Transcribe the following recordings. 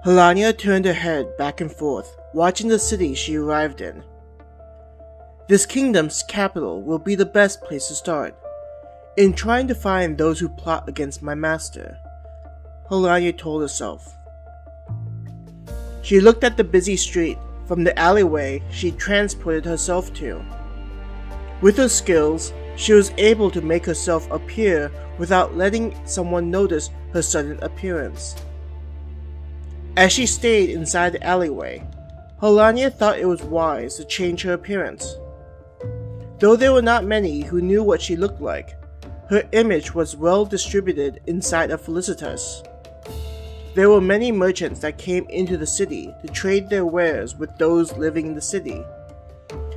Helania turned her head back and forth, watching the city she arrived in. This kingdom's capital will be the best place to start, in trying to find those who plot against my master, Helania told herself. She looked at the busy street from the alleyway she transported herself to. With her skills, she was able to make herself appear without letting someone notice her sudden appearance. As she stayed inside the alleyway, Helania thought it was wise to change her appearance. Though there were not many who knew what she looked like, her image was well distributed inside of Felicitas. There were many merchants that came into the city to trade their wares with those living in the city.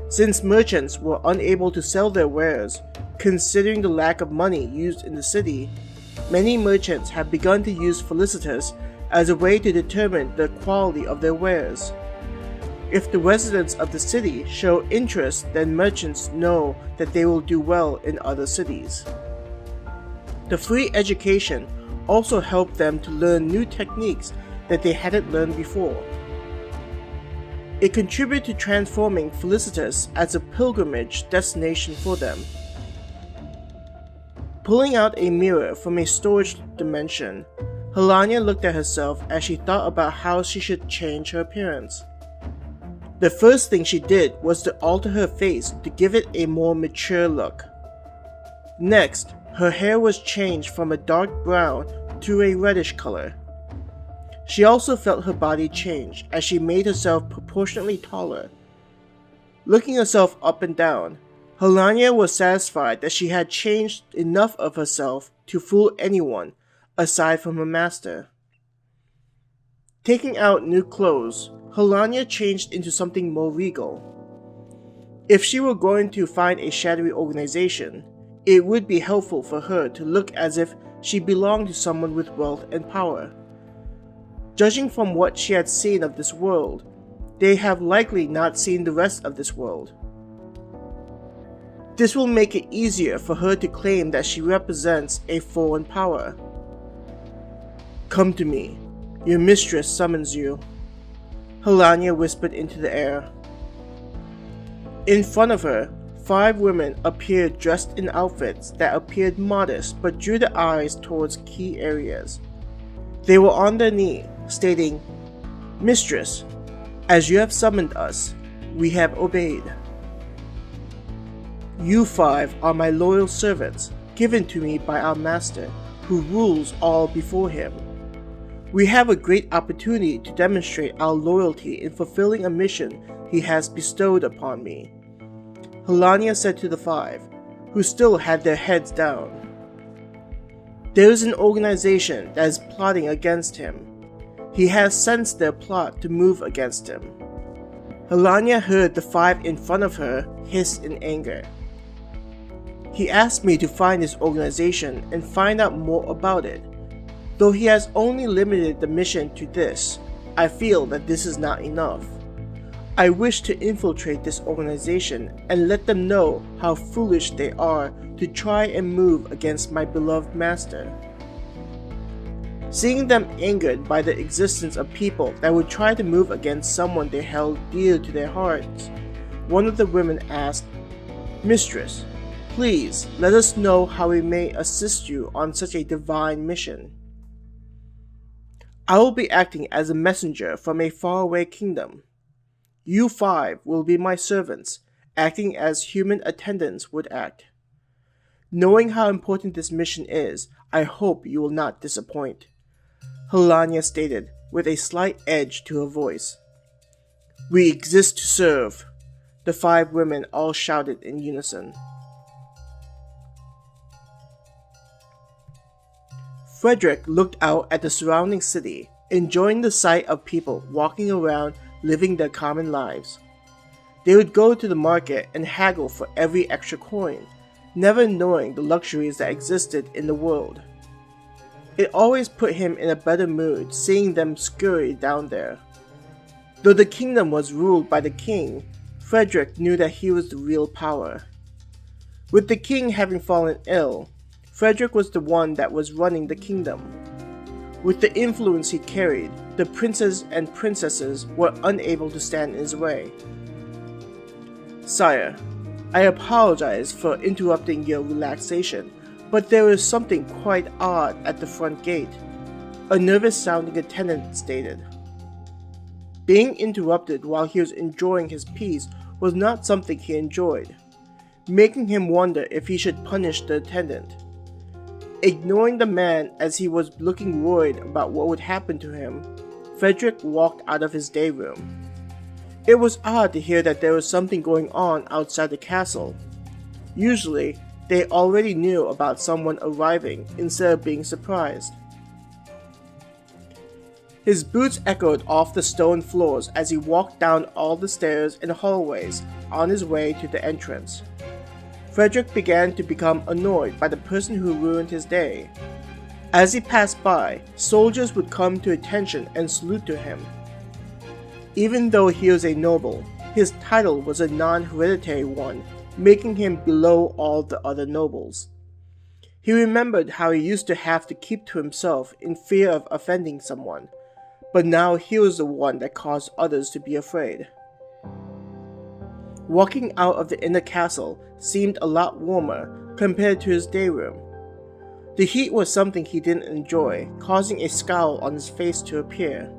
Since merchants were unable to sell their wares, considering the lack of money used in the city, many merchants have begun to use Felicitas as a way to determine the quality of their wares. If the residents of the city show interest, then merchants know that they will do well in other cities. The free education also helped them to learn new techniques that they hadn't learned before. It contributed to transforming Felicitas as a pilgrimage destination for them. Pulling out a mirror from a storage dimension, Helania looked at herself as she thought about how she should change her appearance. The first thing she did was to alter her face to give it a more mature look. Next, her hair was changed from a dark brown to a reddish color. She also felt her body change as she made herself proportionately taller. Looking herself up and down, Helania was satisfied that she had changed enough of herself to fool anyone aside from her master. Taking out new clothes, Helania changed into something more regal. If she were going to find a shadowy organization, it would be helpful for her to look as if she belonged to someone with wealth and power. Judging from what she had seen of this world, they have likely not seen the rest of this world. This will make it easier for her to claim that she represents a foreign power. Come to me. Your mistress summons you, Helania whispered into the air. In front of her, 5 women appeared dressed in outfits that appeared modest but drew the eyes towards key areas. They were on their knee, stating, "Mistress, as you have summoned us, we have obeyed. You 5 are my loyal servants, given to me by our master, who rules all before him. We have a great opportunity to demonstrate our loyalty in fulfilling a mission he has bestowed upon me," Helania said to the 5, who still had their heads down. "There is an organization that is plotting against him. He has sensed their plot to move against him." Helania heard the 5 in front of her hiss in anger. "He asked me to find this organization and find out more about it. Though he has only limited the mission to this, I feel that this is not enough. I wish to infiltrate this organization and let them know how foolish they are to try and move against my beloved master." Seeing them angered by the existence of people that would try to move against someone they held dear to their hearts, one of the women asked, "Mistress, please let us know how we may assist you on such a divine mission." "I will be acting as a messenger from a faraway kingdom. You 5 will be my servants, acting as human attendants would act. Knowing how important this mission is, I hope you will not disappoint," Helania stated with a slight edge to her voice. "We exist to serve," the 5 women all shouted in unison. Frederick looked out at the surrounding city, enjoying the sight of people walking around living their common lives. They would go to the market and haggle for every extra coin, never knowing the luxuries that existed in the world. It always put him in a better mood seeing them scurry down there. Though the kingdom was ruled by the king, Frederick knew that he was the real power. With the king having fallen ill, Frederick was the one that was running the kingdom. With the influence he carried, the princes and princesses were unable to stand in his way. "Sire, I apologize for interrupting your relaxation, but there is something quite odd at the front gate," a nervous-sounding attendant stated. Being interrupted while he was enjoying his peace was not something he enjoyed, making him wonder if he should punish the attendant. Ignoring the man as he was looking worried about what would happen to him, Frederick walked out of his day room. It was odd to hear that there was something going on outside the castle. Usually, they already knew about someone arriving instead of being surprised. His boots echoed off the stone floors as he walked down all the stairs and hallways on his way to the entrance. Frederick began to become annoyed by the person who ruined his day. As he passed by, soldiers would come to attention and salute to him. Even though he was a noble, his title was a non-hereditary one, making him below all the other nobles. He remembered how he used to have to keep to himself in fear of offending someone, but now he was the one that caused others to be afraid. Walking out of the inner castle seemed a lot warmer compared to his day room. The heat was something he didn't enjoy, causing a scowl on his face to appear.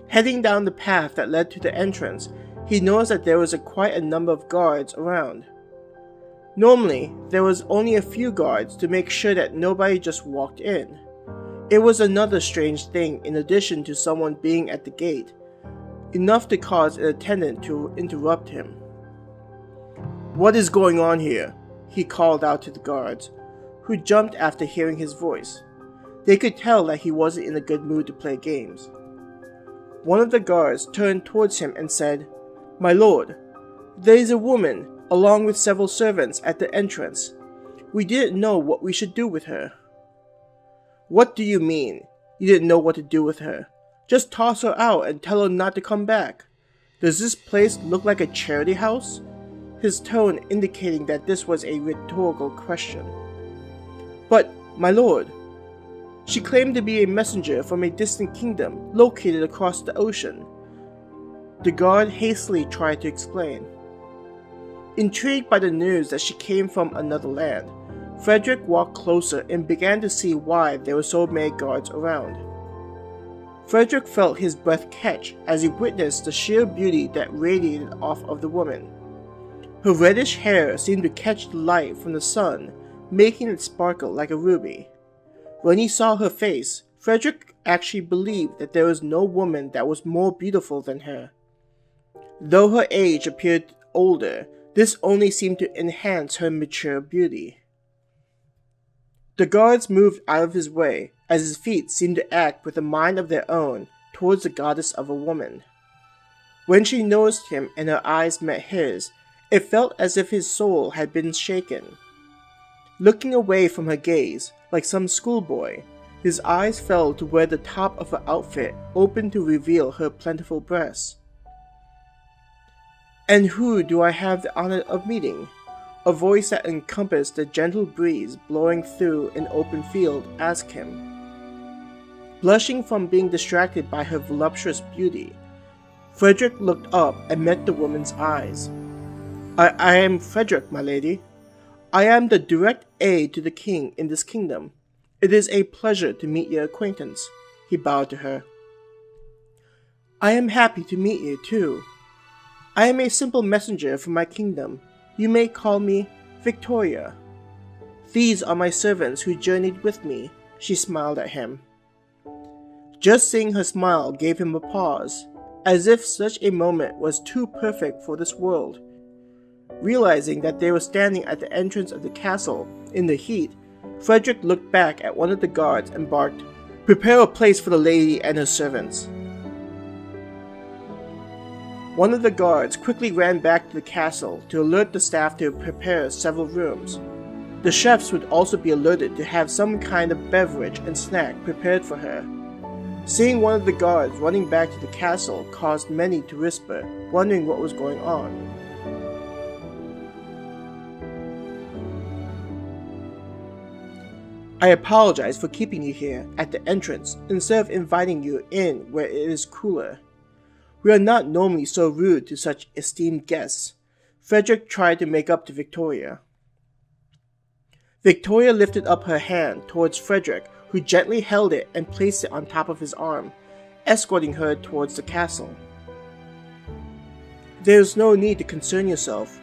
Heading down the path that led to the entrance, he noticed that there was quite a number of guards around. Normally, there was only a few guards to make sure that nobody just walked in. It was another strange thing in addition to someone being at the gate, enough to cause an attendant to interrupt him. "What is going on here?" he called out to the guards, who jumped after hearing his voice. They could tell that he wasn't in a good mood to play games. One of the guards turned towards him and said, "My lord, there is a woman, along with several servants, at the entrance. We didn't know what we should do with her." "What do you mean, you didn't know what to do with her? Just toss her out and tell her not to come back. Does this place look like a charity house?" His tone indicating that this was a rhetorical question. "But, my lord, she claimed to be a messenger from a distant kingdom located across the ocean." The guard hastily tried to explain. Intrigued by the news that she came from another land, Frederick walked closer and began to see why there were so many guards around. Frederick felt his breath catch as he witnessed the sheer beauty that radiated off of the woman. Her reddish hair seemed to catch the light from the sun, making it sparkle like a ruby. When he saw her face, Frederick actually believed that there was no woman that was more beautiful than her. Though her age appeared older, this only seemed to enhance her mature beauty. The guards moved out of his way, as his feet seemed to act with a mind of their own towards the goddess of a woman. When she noticed him and her eyes met his, it felt as if his soul had been shaken. Looking away from her gaze, like some schoolboy, his eyes fell to where the top of her outfit opened to reveal her plentiful breasts. "And who do I have the honor of meeting?" A voice that encompassed the gentle breeze blowing through an open field asked him. Blushing from being distracted by her voluptuous beauty, Frederick looked up and met the woman's eyes. I am Frederick, my lady. I am the direct aide to the king in this kingdom. It is a pleasure to meet your acquaintance," he bowed to her. "I am happy to meet you, too. I am a simple messenger from my kingdom. You may call me Victoria. These are my servants who journeyed with me," she smiled at him. Just seeing her smile gave him a pause, as if such a moment was too perfect for this world. Realizing that they were standing at the entrance of the castle in the heat, Frederick looked back at one of the guards and barked, "Prepare a place for the lady and her servants." One of the guards quickly ran back to the castle to alert the staff to prepare several rooms. The chefs would also be alerted to have some kind of beverage and snack prepared for her. Seeing one of the guards running back to the castle caused many to whisper, wondering what was going on. I apologize for keeping you here at the entrance instead of inviting you in where it is cooler. We are not normally so rude to such esteemed guests. Frederick tried to make up to Victoria. Victoria lifted up her hand towards Frederick, who gently held it and placed it on top of his arm, escorting her towards the castle. There is no need to concern yourself.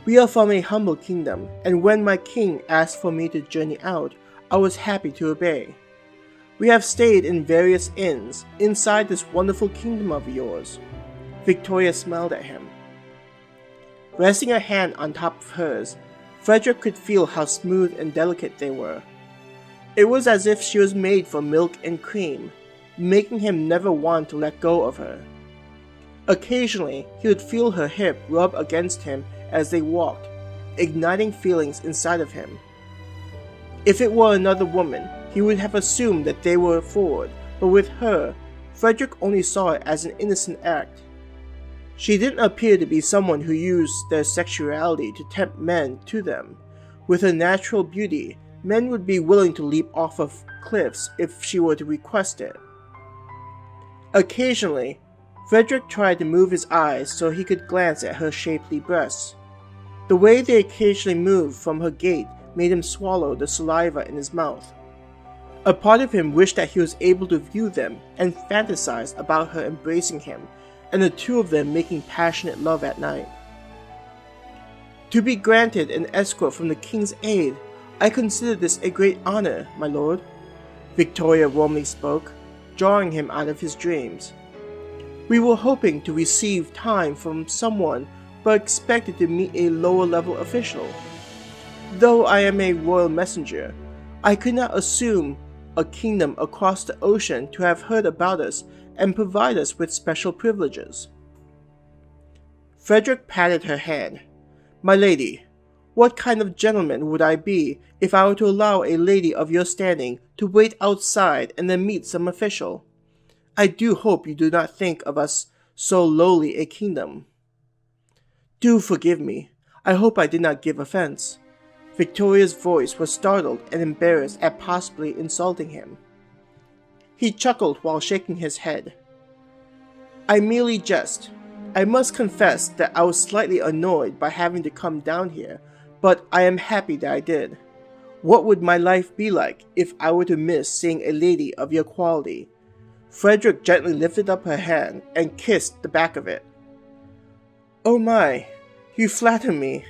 We are from a humble kingdom, and when my king asked for me to journey out, I was happy to obey. We have stayed in various inns inside this wonderful kingdom of yours. Victoria smiled at him. Resting her hand on top of hers, Frederick could feel how smooth and delicate they were. It was as if she was made from milk and cream, making him never want to let go of her. Occasionally, he would feel her hip rub against him as they walked, igniting feelings inside of him. If it were another woman, he would have assumed that they were forward, but with her, Frederick only saw it as an innocent act. She didn't appear to be someone who used their sexuality to tempt men to them. With her natural beauty, men would be willing to leap off of cliffs if she were to request it. Occasionally, Frederick tried to move his eyes so he could glance at her shapely breasts. The way they occasionally moved from her gait made him swallow the saliva in his mouth. A part of him wished that he was able to view them and fantasized about her embracing him and the two of them making passionate love at night. To be granted an escort from the king's aid, I consider this a great honor, my lord, Victoria warmly spoke, drawing him out of his dreams. We were hoping to receive time from someone, but expected to meet a lower-level official. Though I am a royal messenger, I could not assume a kingdom across the ocean to have heard about us and provide us with special privileges. Frederick patted her hand. My lady, what kind of gentleman would I be if I were to allow a lady of your standing to wait outside and then meet some official? I do hope you do not think of us so lowly a kingdom. Do forgive me. I hope I did not give offense. Victoria's voice was startled and embarrassed at possibly insulting him. He chuckled while shaking his head. I merely jest. I must confess that I was slightly annoyed by having to come down here, but I am happy that I did. What would my life be like if I were to miss seeing a lady of your quality? Frederick gently lifted up her hand and kissed the back of it. Oh my, you flatter me.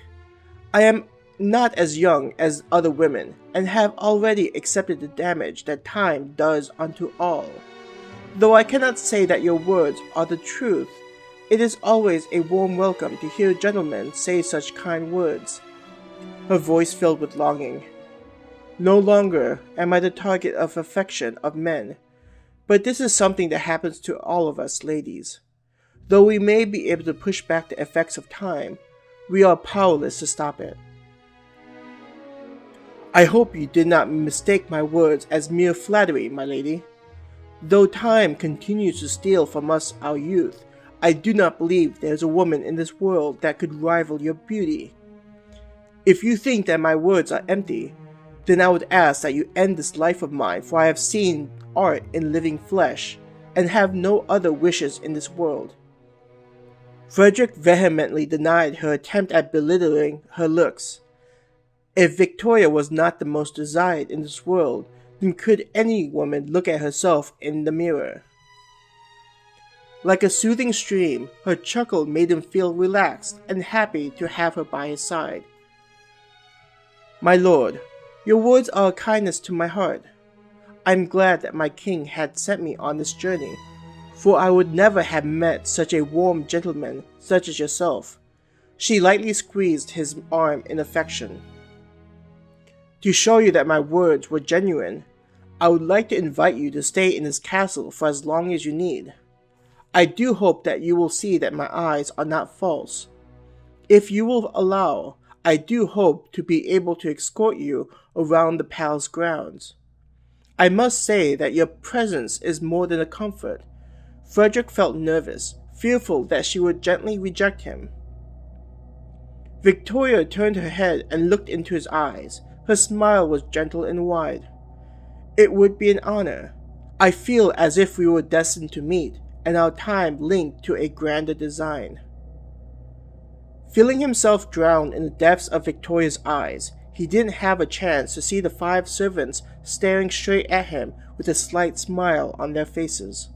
I am not as young as other women, and have already accepted the damage that time does unto all. Though I cannot say that your words are the truth, it is always a warm welcome to hear gentlemen say such kind words. Her voice filled with longing. No longer am I the target of affection of men, but this is something that happens to all of us ladies. Though we may be able to push back the effects of time, we are powerless to stop it. I hope you did not mistake my words as mere flattery, my lady. Though time continues to steal from us our youth, I do not believe there is a woman in this world that could rival your beauty. If you think that my words are empty, then I would ask that you end this life of mine, for I have seen art in living flesh, and have no other wishes in this world. Frederick vehemently denied her attempt at belittling her looks. If Victoria was not the most desired in this world, then could any woman look at herself in the mirror? Like a soothing stream, her chuckle made him feel relaxed and happy to have her by his side. My lord, your words are a kindness to my heart. I am glad that my king had sent me on this journey, for I would never have met such a warm gentleman such as yourself. She lightly squeezed his arm in affection. To show you that my words were genuine, I would like to invite you to stay in this castle for as long as you need. I do hope that you will see that my eyes are not false. If you will allow, I do hope to be able to escort you around the palace grounds. I must say that your presence is more than a comfort. Frederick felt nervous, fearful that she would gently reject him. Victoria turned her head and looked into his eyes, Her smile was gentle and wide. "It would be an honor. I feel as if we were destined to meet, and our time linked to a grander design." Feeling himself drown in the depths of Victoria's eyes, he didn't have a chance to see the 5 servants staring straight at him with a slight smile on their faces.